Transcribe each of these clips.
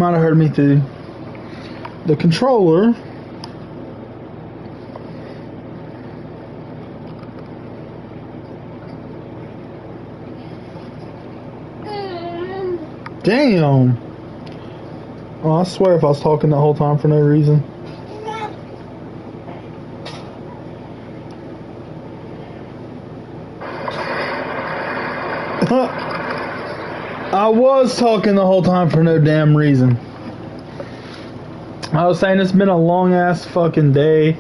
Might have heard me through the controller. Damn. Oh, I swear if I was talking the whole time for no reason. I was talking the whole time for no damn reason. I was saying it's been a long ass fucking day.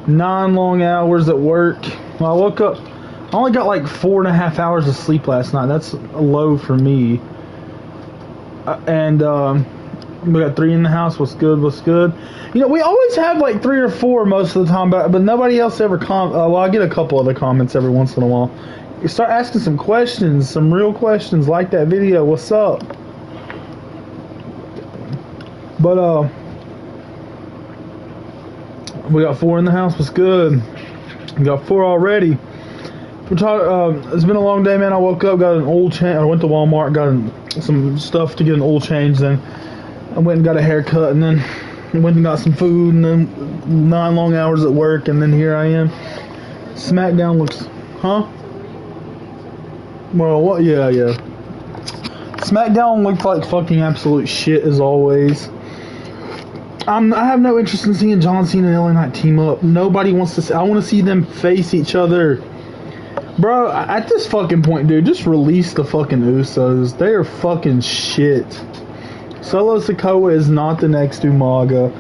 9 long hours at work. When I woke up, I only got like 4.5 hours of sleep last night. That's low for me. And we got 3 in the house. What's good? What's good? You know, we always have like 3 or 4 most of the time, but nobody else ever well, I get a couple of the comments every once in a while. You start asking some questions, some real questions, like that video. What's up? But we got 4 in the house. What's good? We got 4 already. We're talking. It's been a long day, man. I woke up, got an oil change. I went to Walmart, got some stuff to get an oil change. Then I went and got a haircut, and then went and got some food, and then 9 long hours at work, and then here I am. SmackDown looks, huh? Well, what? Yeah. SmackDown looked like fucking absolute shit as always. I have no interest in seeing John Cena and LA Knight team up. Nobody wants to see. I want to see them face each other. Bro, at this fucking point, dude, just release the fucking Usos. They are fucking shit. Solo Sikoa is not the next Umaga.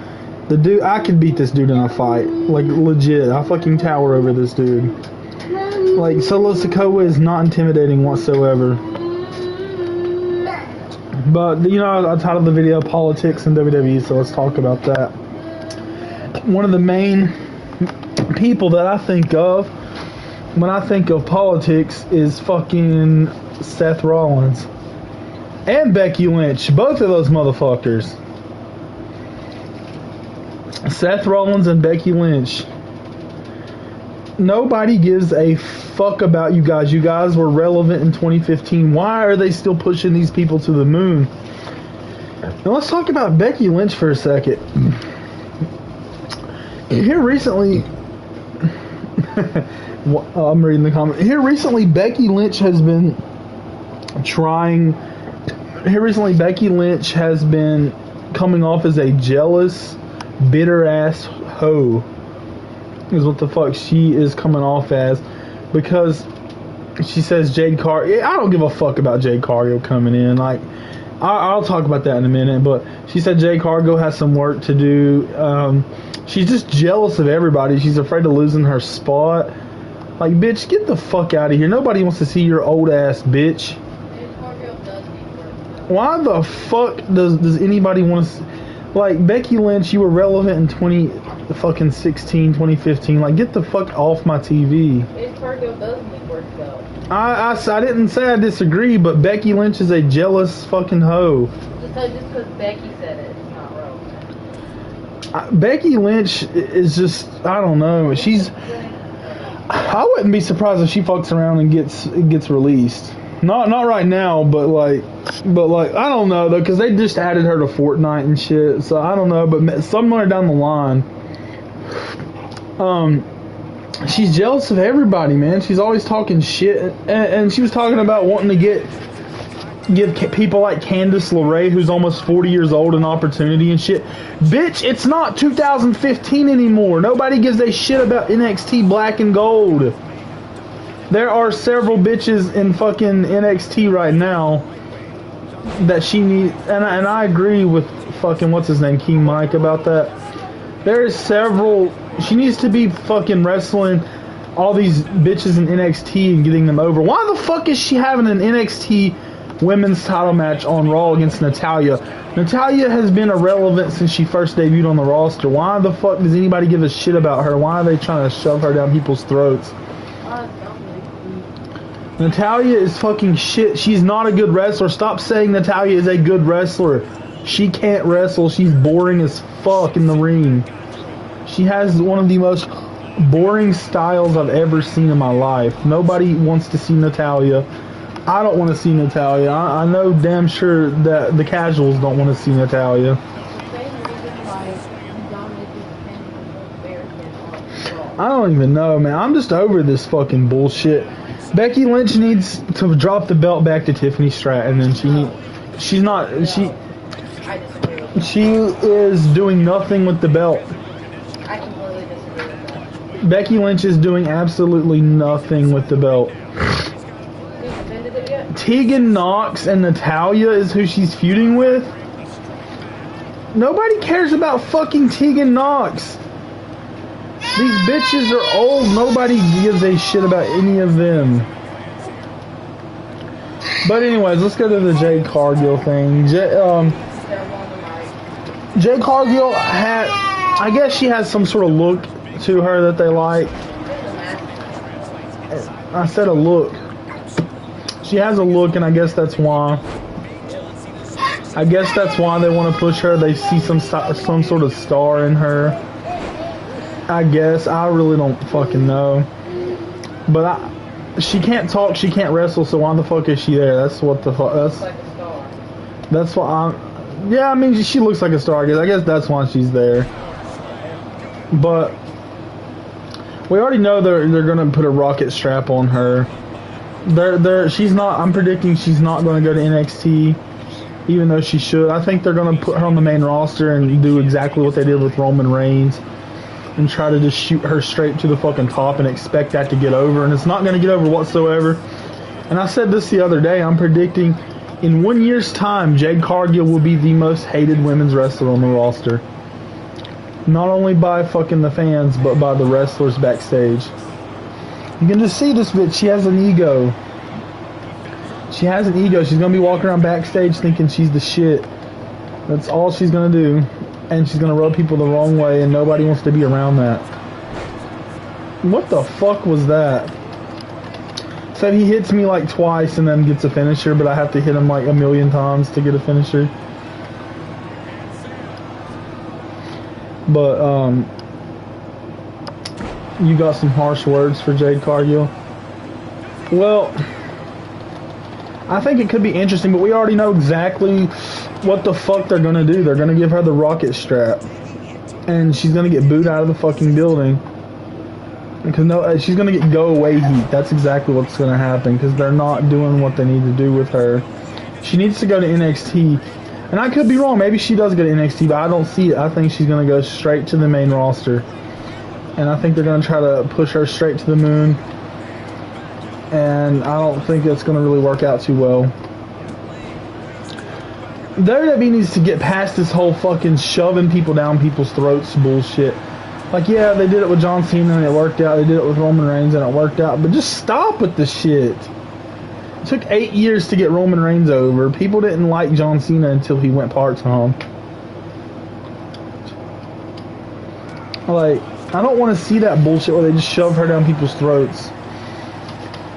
The dude, I could beat this dude in a fight. Like, legit. I fucking tower over this dude. Like, Solo Sikoa is not intimidating whatsoever. But, you know, I titled the video Politics in WWE, so let's talk about that. One of the main people that I think of when I think of politics is fucking Seth Rollins. And Becky Lynch. Both of those motherfuckers. Seth Rollins and Becky Lynch. Nobody gives a fuck about you guys. You guys were relevant in 2015. Why are they still pushing these people to the moon? Now let's talk about Becky Lynch for a second. Here recently... I'm reading the comment. Here recently, Becky Lynch has been coming off as a jealous, bitter ass hoe. Is what the fuck she is coming off as, because she says Jade Cargill. I don't give a fuck about Jade Cargill coming in. Like, I'll talk about that in a minute. But she said Jade Cargill has some work to do. She's just jealous of everybody. She's afraid of losing her spot. Like, bitch, get the fuck out of here. Nobody wants to see your old ass, bitch. Why the fuck does anybody want to... Like, Becky Lynch, you were relevant in 2015. Like, get the fuck off my TV. Jade Cargill does need work, though. I didn't say I disagree, but Becky Lynch is a jealous fucking hoe. Just because Becky said it, it's not relevant. Becky Lynch is just... I don't know. I wouldn't be surprised if she fucks around and gets released. Not right now, but like I don't know though, because they just added her to Fortnite and shit. So I don't know, but somewhere down the line, she's jealous of everybody, man. She's always talking shit, and she was talking about wanting to give people like Candice LeRae, who's almost 40 years old, an opportunity and shit. Bitch, it's not 2015 anymore. Nobody gives a shit about NXT Black and Gold. There are several bitches in fucking NXT right now that she needs, and I agree with fucking what's his name, King Mike, about that. There's several. She needs to be fucking wrestling all these bitches in NXT and getting them over. Why the fuck is she having an NXT women's title match on Raw against Natalya? Natalya has been irrelevant since she first debuted on the roster. Why the fuck does anybody give a shit about her? Why are they trying to shove her down people's throats? Natalya is fucking shit. She's not a good wrestler. Stop saying Natalya is a good wrestler. She can't wrestle. She's boring as fuck in the ring. She has one of the most boring styles I've ever seen in my life. Nobody wants to see Natalya. I don't want to see Natalia. I know damn sure that the casuals don't want to see Natalia. I don't even know, man. I'm just over this fucking bullshit. Becky Lynch needs to drop the belt back to Tiffany Stratton, and she is doing nothing with the belt. I completely disagree with that. Becky Lynch is doing absolutely nothing with the belt. Who defended it yet? Tegan Nox and Natalia is who she's feuding with. Nobody cares about fucking Tegan Nox. These bitches are old. Nobody gives a shit about any of them. But anyways, let's go to the Jade Cargill thing. Jade Cargill had, I guess she has some sort of look to her that they like. I said a look. She has a look, and I guess that's why. I guess that's why they want to push her. They see some sort of star in her. I guess. I really don't fucking know. But she can't talk, she can't wrestle, so why the fuck is she there? That's what the fuck. That's why yeah, I mean, she looks like a star, I guess that's why she's there. But we already know they're gonna put a rocket strap on her. She's not, I'm predicting she's not gonna go to NXT, even though she should. I think they're gonna put her on the main roster and do exactly what they did with Roman Reigns and try to just shoot her straight to the fucking top and expect that to get over, and it's not going to get over whatsoever. And I said this the other day, I'm predicting in 1 year's time, Jade Cargill will be the most hated women's wrestler on the roster. Not only by fucking the fans, but by the wrestlers backstage. You can just see this bitch, she has an ego. She has an ego. She's going to be walking around backstage thinking she's the shit. That's all she's going to do. And she's gonna rub people the wrong way, and nobody wants to be around that. What the fuck was that? So he hits me like twice and then gets a finisher, but I have to hit him like a million times to get a finisher. But you got some harsh words for Jade Cargill. Well, I think it could be interesting, but we already know exactly what the fuck they're gonna do. They're gonna give her the rocket strap, and she's gonna get booed out of the fucking building. Because she's gonna get go away heat. That's exactly what's gonna happen, because they're not doing what they need to do with her. She needs to go to NXT, and I could be wrong. Maybe she does go to NXT, but I don't see it. I think she's gonna go straight to the main roster, and I think they're gonna try to push her straight to the moon. And I don't think it's going to really work out too well. WWE needs to get past this whole fucking shoving people down people's throats bullshit. Like, yeah, they did it with John Cena and it worked out. They did it with Roman Reigns and it worked out. But just stop with this shit. It took 8 years to get Roman Reigns over. People didn't like John Cena until he went part-time. Like, I don't want to see that bullshit where they just shove her down people's throats.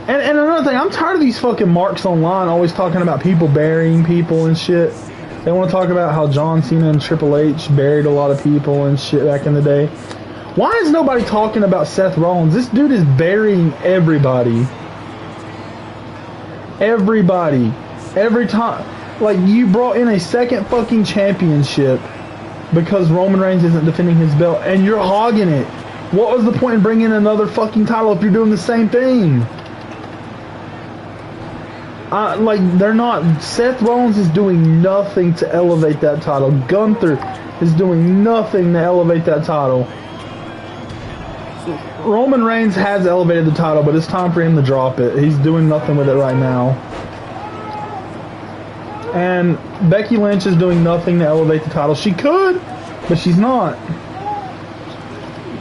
And another thing, I'm tired of these fucking marks online always talking about people burying people and shit. They want to talk about how John Cena and Triple H buried a lot of people and shit back in the day. Why is nobody talking about Seth Rollins? This dude is burying everybody. Everybody. Every time. Like, you brought in a second fucking championship because Roman Reigns isn't defending his belt, and you're hogging it. What was the point in bringing in another fucking title if you're doing the same thing? Like, they're not. Seth Rollins is doing nothing to elevate that title. Gunther is doing nothing to elevate that title. Roman Reigns has elevated the title, but it's time for him to drop it. He's doing nothing with it right now. And Becky Lynch is doing nothing to elevate the title. She could, but she's not.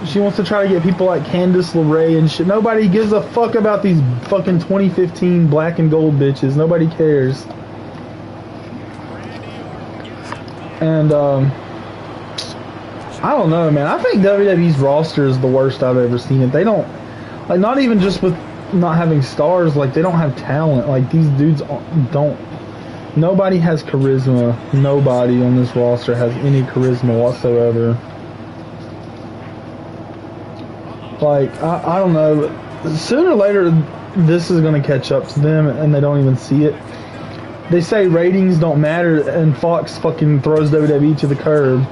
She wants to try to get people like Candice LeRae and shit. Nobody gives a fuck about these fucking 2015 black and gold bitches. Nobody cares. And, I don't know, man. I think WWE's roster is the worst I've ever seen it. They don't, like, not even just with not having stars, like, they don't have talent. Like, these dudes don't, nobody has charisma. Nobody on this roster has any charisma whatsoever. Like, I don't know. Sooner or later, this is going to catch up to them, and they don't even see it. They say ratings don't matter, and Fox fucking throws WWE to the curb.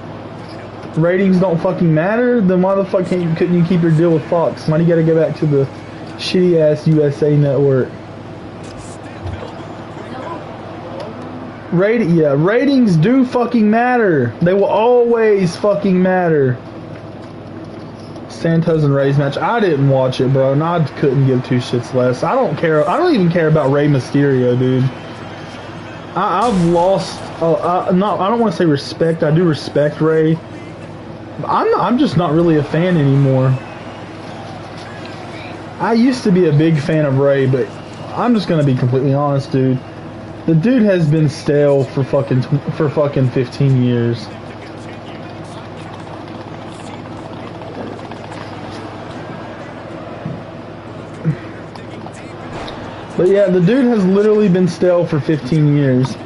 Ratings don't fucking matter? Then why the fuck couldn't you keep your deal with Fox? Why do you gotta go back to the shitty ass USA network? Ratings do fucking matter. They will always fucking matter. Santos and Rey's match. I didn't watch it, bro, and I couldn't give two shits less. I don't care. I don't even care about Rey Mysterio, dude. I've lost. I don't want to say respect. I do respect Rey. I'm just not really a fan anymore. I used to be a big fan of Rey, but I'm just gonna be completely honest, dude. The dude has been stale for fucking 15 years. But yeah, the dude has literally been stale for 15 years.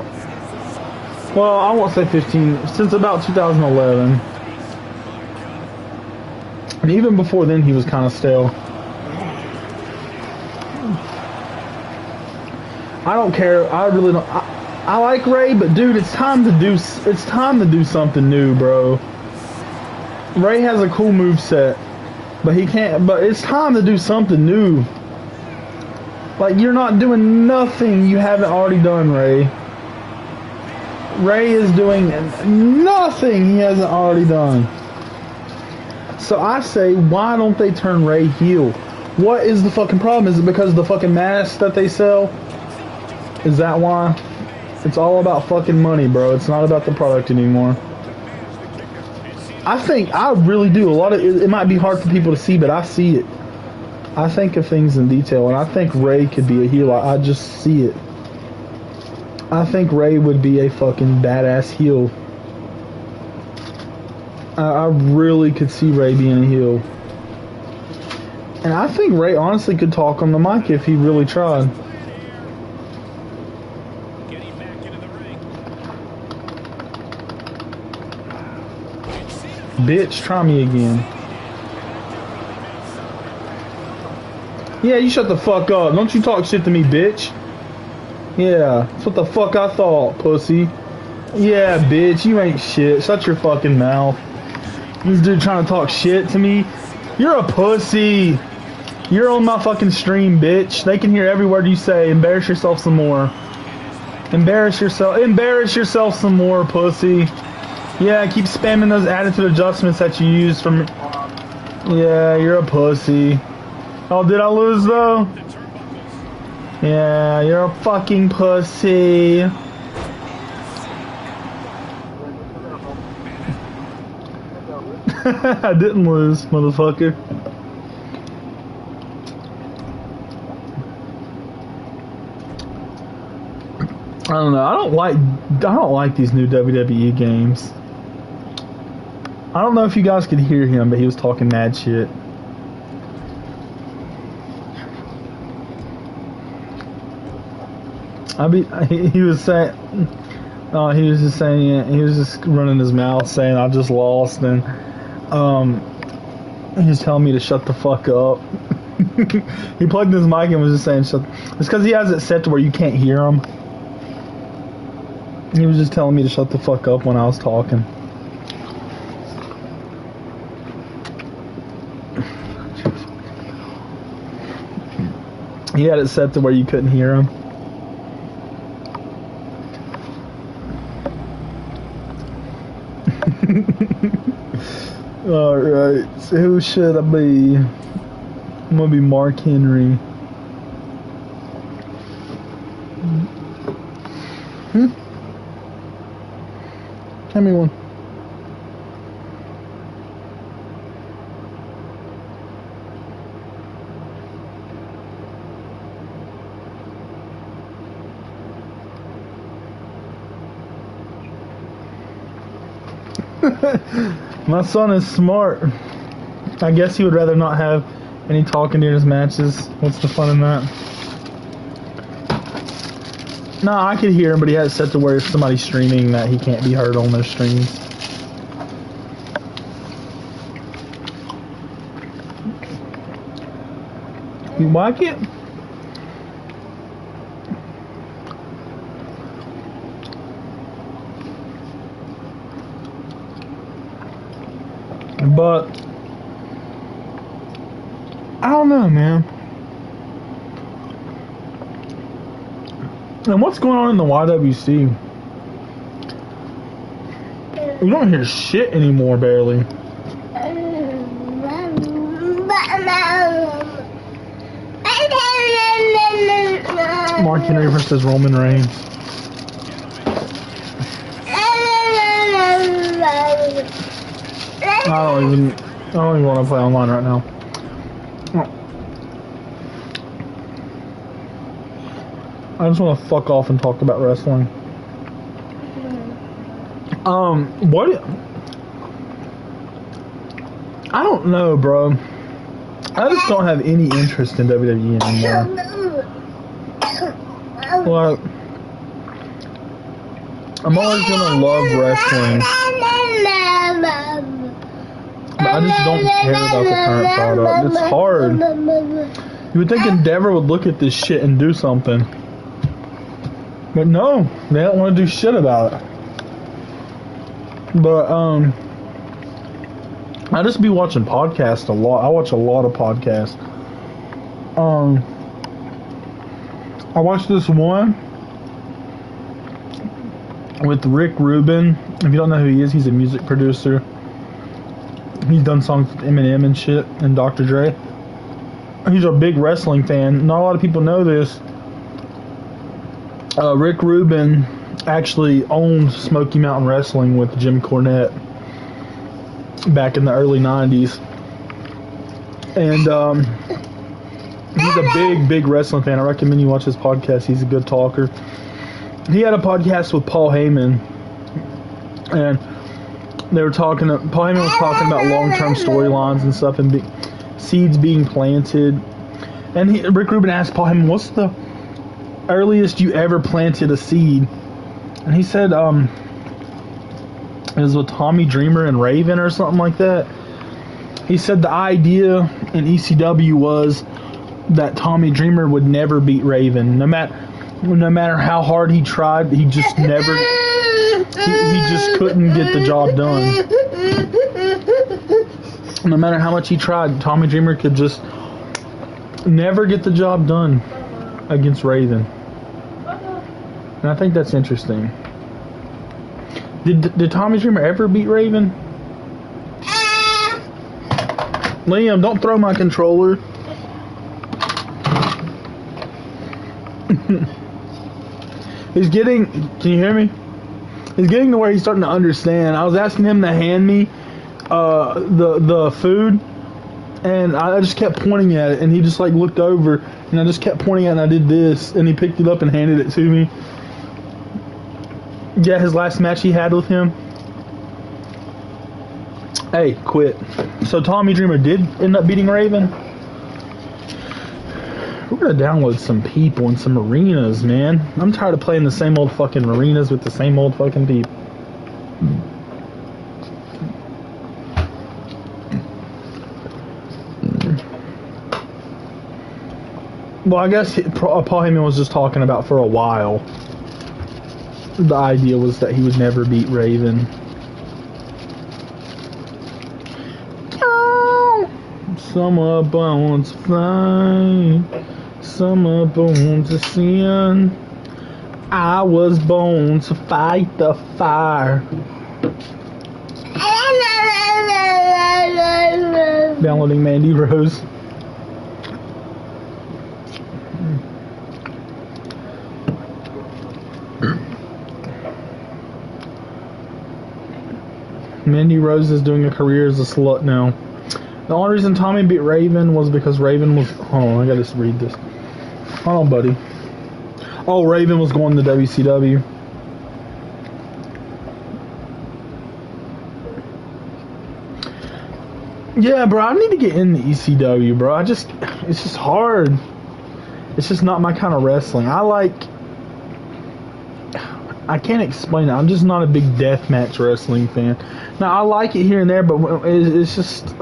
Well, I won't say 15, since about 2011. And even before then, he was kind of stale. I don't care. I really don't. I like Rey, but dude, it's time to do something new, bro. Rey has a cool moveset, but he can't. But it's time to do something new. Like, you're not doing nothing you haven't already done, Rey. Rey is doing nothing he hasn't already done. So I say, why don't they turn Rey heel? What is the fucking problem? Is it because of the fucking masks that they sell? Is that why? It's all about fucking money, bro. It's not about the product anymore. I really do. It might be hard for people to see, but I see it. I think of things in detail, and I think Rey could be a heel. I just see it. I think Rey would be a fucking badass heel. I really could see Rey being a heel. And I think Rey honestly could talk on the mic if he really tried. Bitch, try me again. Yeah, you shut the fuck up. Don't you talk shit to me, bitch. Yeah, that's what the fuck I thought, pussy. Yeah, bitch, you ain't shit. Shut your fucking mouth. This dude trying to talk shit to me. You're a pussy. You're on my fucking stream, bitch. They can hear every word you say. Embarrass yourself some more. Embarrass yourself some more, pussy. Yeah, keep spamming those attitude adjustments that you use from... Yeah, you're a pussy. Oh, did I lose, though? Yeah, you're a fucking pussy. I didn't lose, motherfucker. I don't know. I don't like these new WWE games. I don't know if you guys could hear him, but he was talking mad shit. He was saying, he was just saying, yeah, he was just running his mouth saying, I just lost, and he was telling me to shut the fuck up. He plugged in his mic and was just saying, it's because he has it set to where you can't hear him. He was just telling me to shut the fuck up when I was talking. He had it set to where you couldn't hear him. Alright, so who should I be? I'm gonna be Mark Henry. Hand me one. My son is smart. I guess he would rather not have any talking during his matches. What's the fun in that? No, I could hear him, but he has it set to where if somebody's streaming that he can't be heard on their streams. Why can't... But I don't know, man. And what's going on in the YWC? We don't hear shit anymore, barely. Mark Henry versus Roman Reigns. I don't even want to play online right now. I just want to fuck off and talk about wrestling. What? I don't know, bro. I just don't have any interest in WWE anymore. Like, I'm always gonna love wrestling, but I just don't care about the current product. It's hard. You would think Endeavor would look at this shit and do something. But no, they don't want to do shit about it. But, I just be watching podcasts a lot. I watch a lot of podcasts. I watched this one with Rick Rubin. If you don't know who he is, he's a music producer. He's done songs with Eminem and shit, and Dr. Dre. He's a big wrestling fan. Not a lot of people know this. Rick Rubin actually owned Smoky Mountain Wrestling with Jim Cornette back in the early 90s. And he's a big wrestling fan. I recommend you watch his podcast. He's a good talker. He had a podcast with Paul Heyman, and they were talking. Paul Heyman was talking about long-term storylines and stuff, and seeds being planted. And Rick Rubin asked Paul Heyman, "What's the earliest you ever planted a seed?" And he said, "It was with Tommy Dreamer and Raven or something like that." He said the idea in ECW was that Tommy Dreamer would never beat Raven, no matter how hard he tried. He just never. He just couldn't get the job done. No matter how much he tried, Tommy Dreamer could just never get the job done against Raven. And I think that's interesting. Did Tommy Dreamer ever beat Raven? Liam, don't throw my controller. He's getting... Can you hear me? He's getting to where he's starting to understand. I was asking him to hand me the food, and I just kept pointing at it, and he just like looked over, and I just kept pointing at it, and I did this, and he picked it up and handed it to me. Yeah, his last match he had with him. Hey, quit. So Tommy Dreamer did end up beating Raven. We're gonna download some people and some arenas, man. I'm tired of playing the same old fucking arenas with the same old fucking people. Well, I guess Paul Heyman was just talking about for a while. The idea was that he would never beat Raven. Some are born to fly, some are born to sin. I was born to fight the fire. Downloading Mandy Rose. Mandy Rose is doing a career as a slut now. The only reason Tommy beat Raven was because Raven was... Hold on, I gotta just read this. Hold on, buddy. Oh, Raven was going to WCW. Yeah, bro, I need to get in the ECW, bro. It's just hard. It's just not my kind of wrestling. I can't explain it. I'm just not a big deathmatch wrestling fan. Now, I like it here and there, but it's just...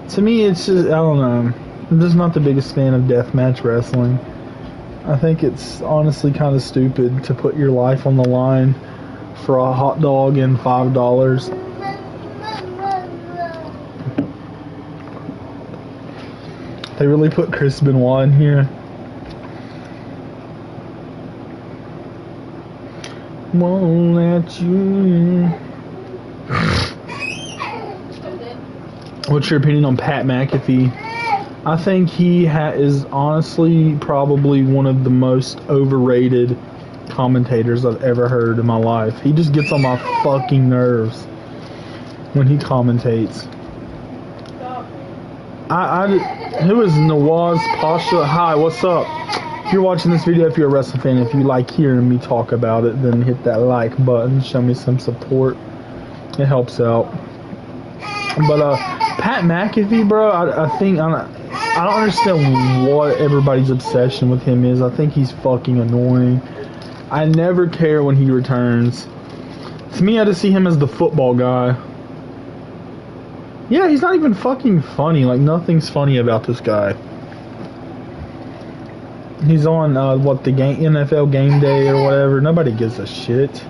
To me, it's just, I don't know. I'm just not the biggest fan of deathmatch wrestling. I think it's honestly kind of stupid to put your life on the line for a hot dog and $5. They really put Chris Benoit in here. Won't let you in. What's your opinion on Pat McAfee? I think he is honestly probably one of the most overrated commentators I've ever heard in my life. He just gets on my fucking nerves when he commentates. Who is Nawaz Pasha? Hi, what's up? If you're watching this video, if you're a wrestling fan, if you like hearing me talk about it, then hit that like button. Show me some support. It helps out. But Pat McAfee, bro, I think I don't understand what everybody's obsession with him is. I think he's fucking annoying. I never care when he returns. To me, I just see him as the football guy. Yeah, he's not even fucking funny. Like, nothing's funny about this guy. He's on, the NFL Game Day or whatever. Nobody gives a shit.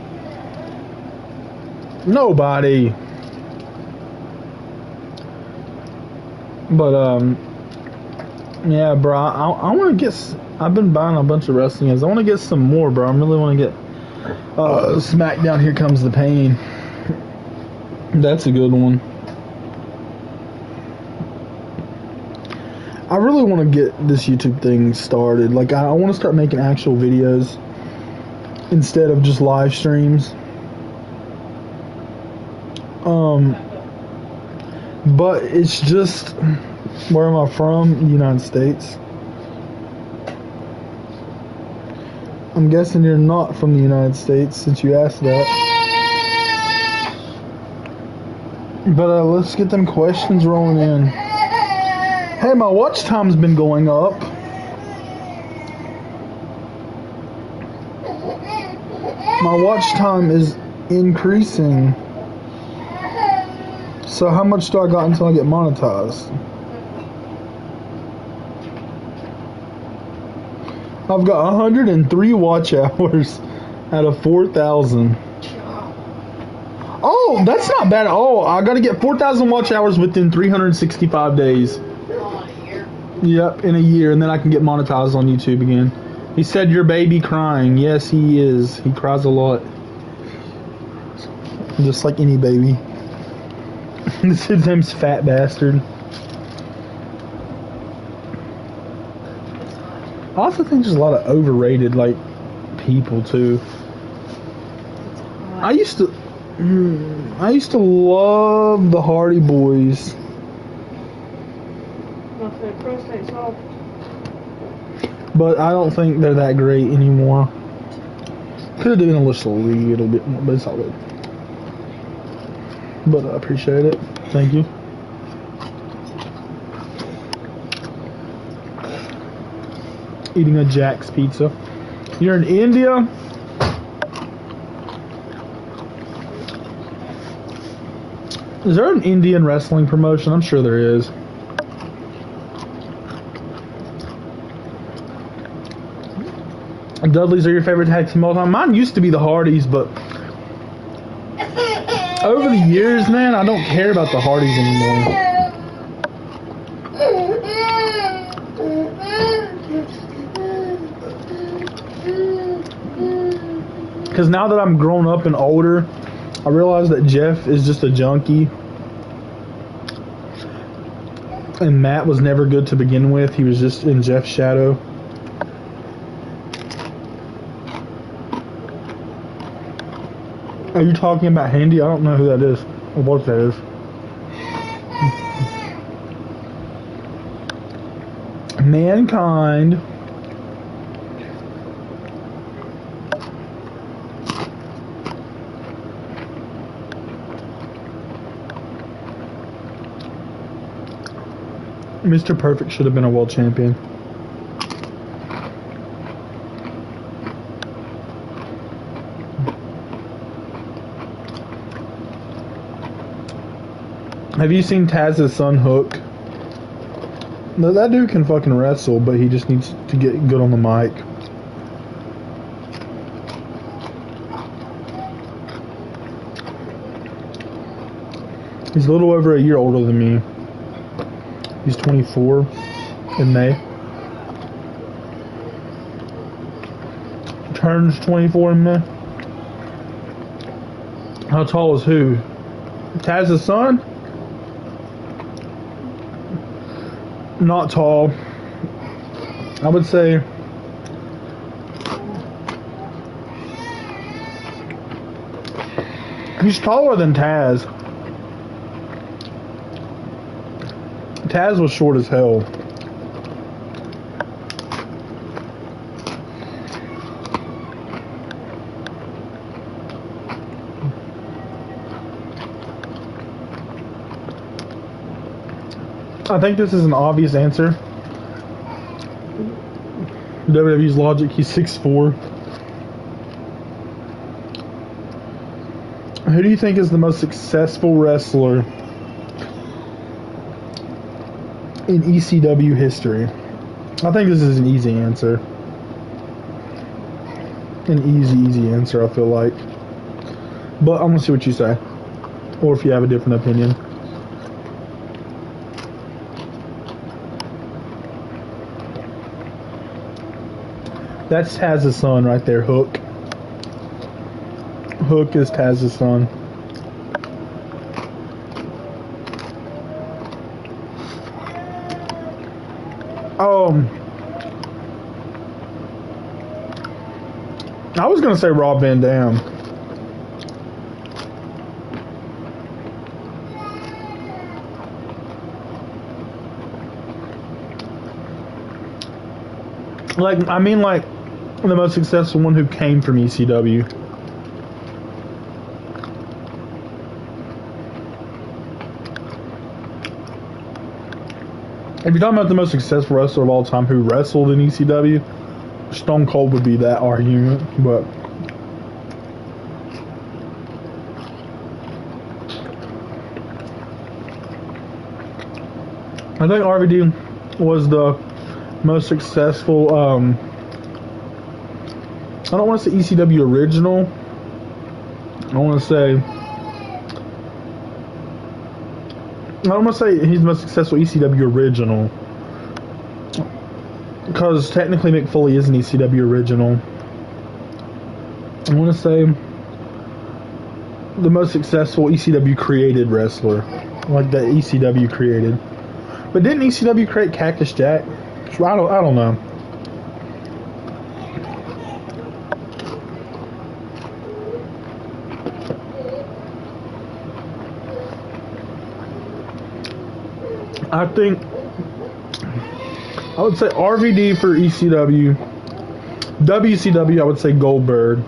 Nobody. But, yeah, bro, I want to get... I've been buying a bunch of wrestling games. I want to get some more, bro. I really want to get... SmackDown Here Comes the Pain. That's a good one. I really want to get this YouTube thing started. Like, I want to start making actual videos instead of just live streams. But it's just, where am I from? The United States. I'm guessing you're not from the United States since you asked that. But let's get them questions rolling in. Hey, my watch time's been going up. My watch time is increasing. So how much do I got until I get monetized? I've got 103 watch hours out of 4,000. Oh, that's not bad at all. I got to get 4,000 watch hours within 365 days. Yep, in a year, and then I can get monetized on YouTube again. He said your baby crying. Yes, he is. He cries a lot. Just like any baby. His name's Fat Bastard. I also think there's a lot of overrated, like, people, too. I used to love the Hardy Boys. But I don't think they're that great anymore. Could have done a little bit more, but it's all good. But I appreciate it. Thank you. Eating a Jack's pizza. You're in India? Is there an Indian wrestling promotion? I'm sure there is. Dudleys are your favorite tag team all time? Mine used to be the Hardys, but over the years, man, I don't care about the Hardys anymore. Because now that I'm grown up and older, I realize that Jeff is just a junkie. And Matt was never good to begin with. He was just in Jeff's shadow. Are you talking about Handy? I don't know who that is, or what that is. Mankind. Mr. Perfect should have been a world champion. Have you seen Taz's son Hook? No, that dude can fucking wrestle, but he just needs to get good on the mic. He's a little over a year older than me. He's 24. in May. Turns 24 in May. How tall is who? Taz's son? Not tall. I would say he's taller than Taz. Taz was short as hell. I think this is an obvious answer. WWE's logic, he's 6'4". Who do you think is the most successful wrestler in ECW history? I think this is an easy answer. An easy answer, I feel like. But I'm going to see what you say. Or if you have a different opinion. That's Taz's son right there, Hook. Hook is Taz's son. I was gonna say Rob Van Dam. Like, I mean, like, the most successful one who came from ECW. If you're talking about the most successful wrestler of all time who wrestled in ECW, Stone Cold would be that argument, but I think RVD was the most successful, I don't want to say ECW original, I don't want to say he's the most successful ECW original, because technically Mick Foley is an ECW original. I want to say the most successful ECW created wrestler, like that ECW created. But didn't ECW create Cactus Jack? I don't know. I think I would say RVD for ECW. WCW, I would say Goldberg.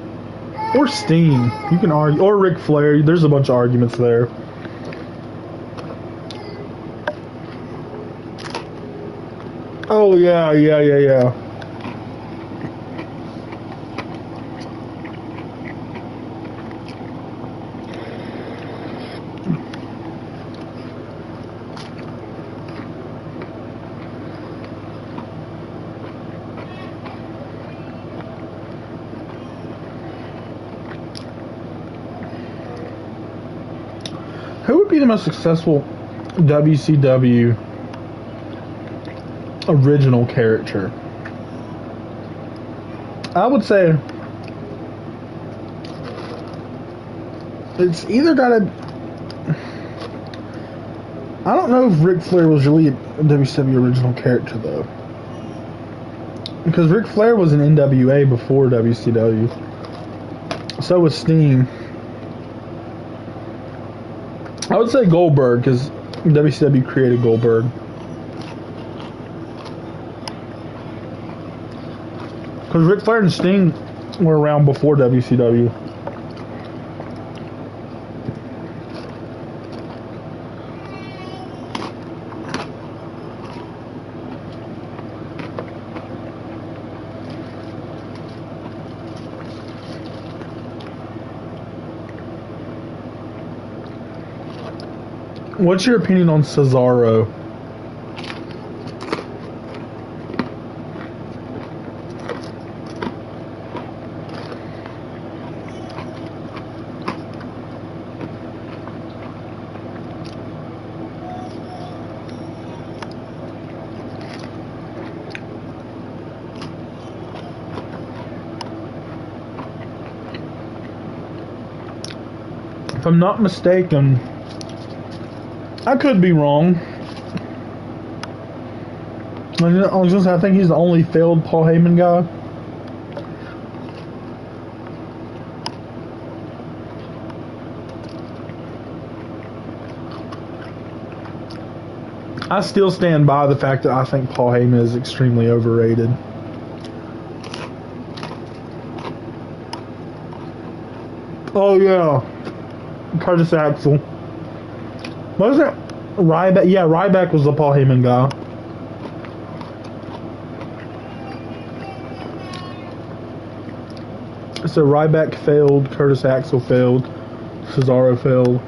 Or Steen. You can argue. Or Ric Flair. There's a bunch of arguments there. Oh, yeah. Who would be the most successful WCW original character? I would say it's either gotta. I don't know if Ric Flair was really a WCW original character though, because Ric Flair was an NWA before WCW. So was Steen. I would say Goldberg, because WCW created Goldberg. Because Ric Flair and Sting were around before WCW. What's your opinion on Cesaro? If I'm not mistaken, I could be wrong. I was gonna say, I think he's the only failed Paul Heyman guy. I still stand by the fact that I think Paul Heyman is extremely overrated. Oh yeah, Curtis Axel. Wasn't it Ryback? Yeah, Ryback was the Paul Heyman guy. So Ryback failed, Curtis Axel failed, Cesaro failed.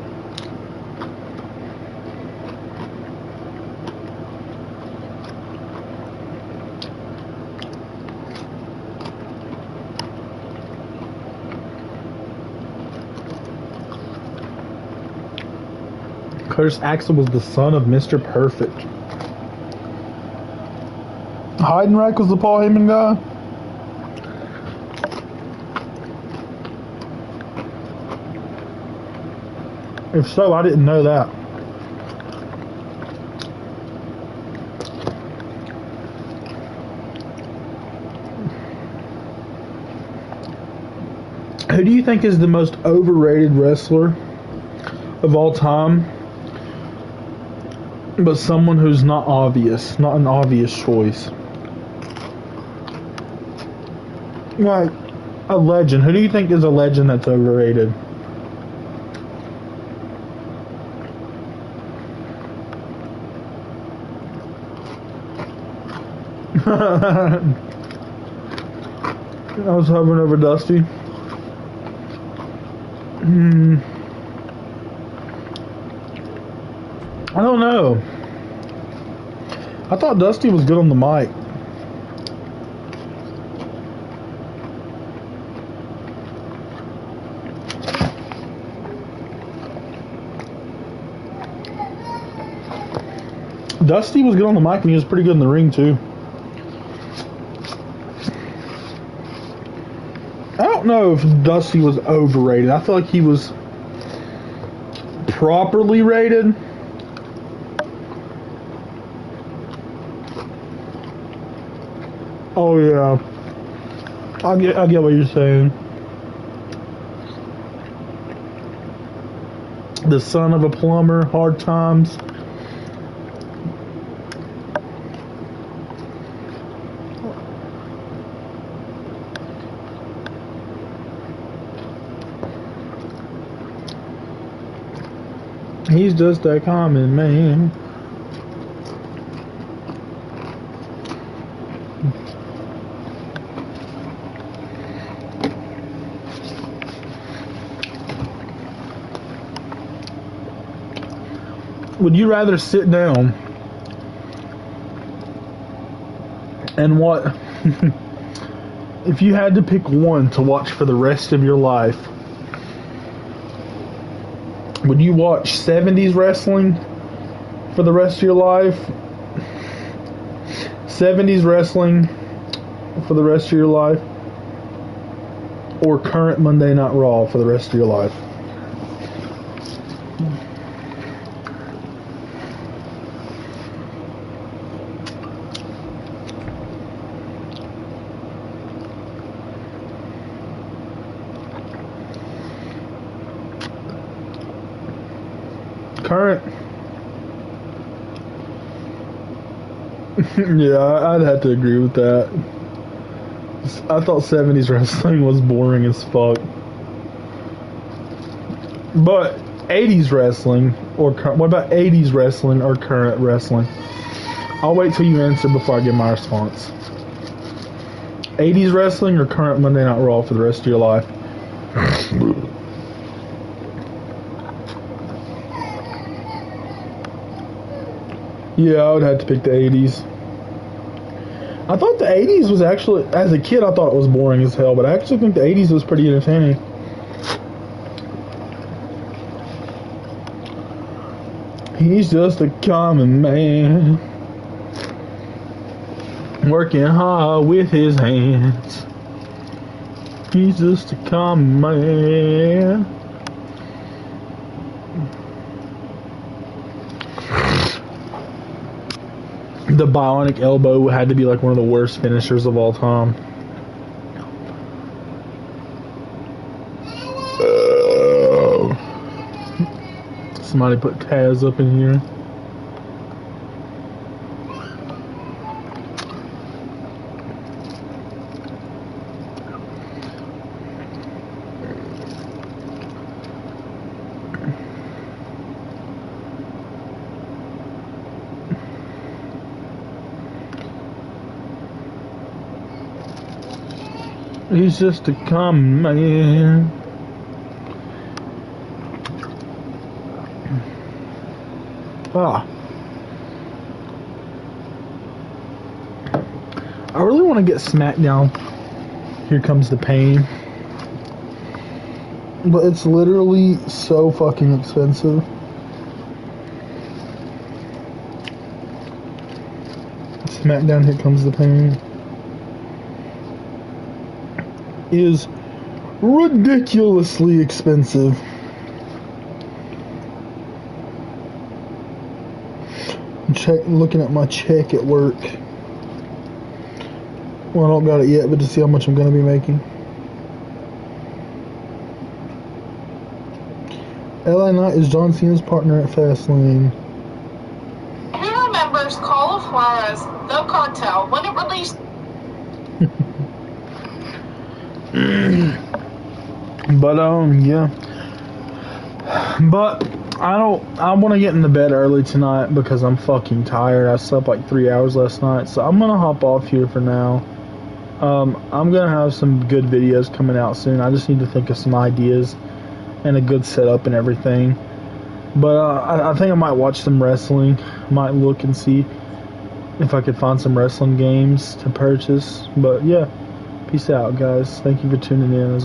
Curtis Axel was the son of Mr. Perfect. Heidenreich was the Paul Heyman guy. If so, I didn't know that. Who do you think is the most overrated wrestler of all time? But someone who's not obvious, not an obvious choice. Like a legend. Who do you think is a legend that's overrated? I was hovering over Dusty. I don't know. I thought Dusty was good on the mic. Dusty was good on the mic and he was pretty good in the ring too. I don't know if Dusty was overrated. I feel like he was properly rated. Oh yeah, I get what you're saying. The son of a plumber, hard times. He's just a common man. Would you rather sit down and what if you had to pick one to watch for the rest of your life? Would you watch 70s wrestling for the rest of your life? 70s wrestling for the rest of your life? Or current Monday Night Raw for the rest of your life? Current. Yeah, I'd have to agree with that. I thought 70s wrestling was boring as fuck. But 80s wrestling, or what about 80s wrestling or current wrestling? I'll wait till you answer before I give my response. 80s wrestling or current Monday Night Raw for the rest of your life? Yeah, I would have to pick the 80s. I thought the 80s was actually, as a kid, I thought it was boring as hell, but I actually think the 80s was pretty entertaining. He's just a common man, working hard with his hands. He's just a common man. The bionic elbow had to be like one of the worst finishers of all time. Somebody put Taz up in here. He's just a common man. Ah. I really want to get SmackDown. Here Comes the Pain. But it's literally so fucking expensive. SmackDown Here Comes the Pain is ridiculously expensive. Looking at my check at work. Well, I don't got it yet, but to see how much I'm going to be making. LA Knight is John Cena's partner at Fastlane. Who remembers Call of Juarez, The Cartel, when it released? But yeah. But I want to get into bed early tonight because I'm fucking tired. I slept like 3 hours last night, so I'm gonna hop off here for now. I'm gonna have some good videos coming out soon. I just need to think of some ideas and a good setup and everything. But I think I might watch some wrestling. Might look and see if I could find some wrestling games to purchase. But yeah, peace out, guys. Thank you for tuning in.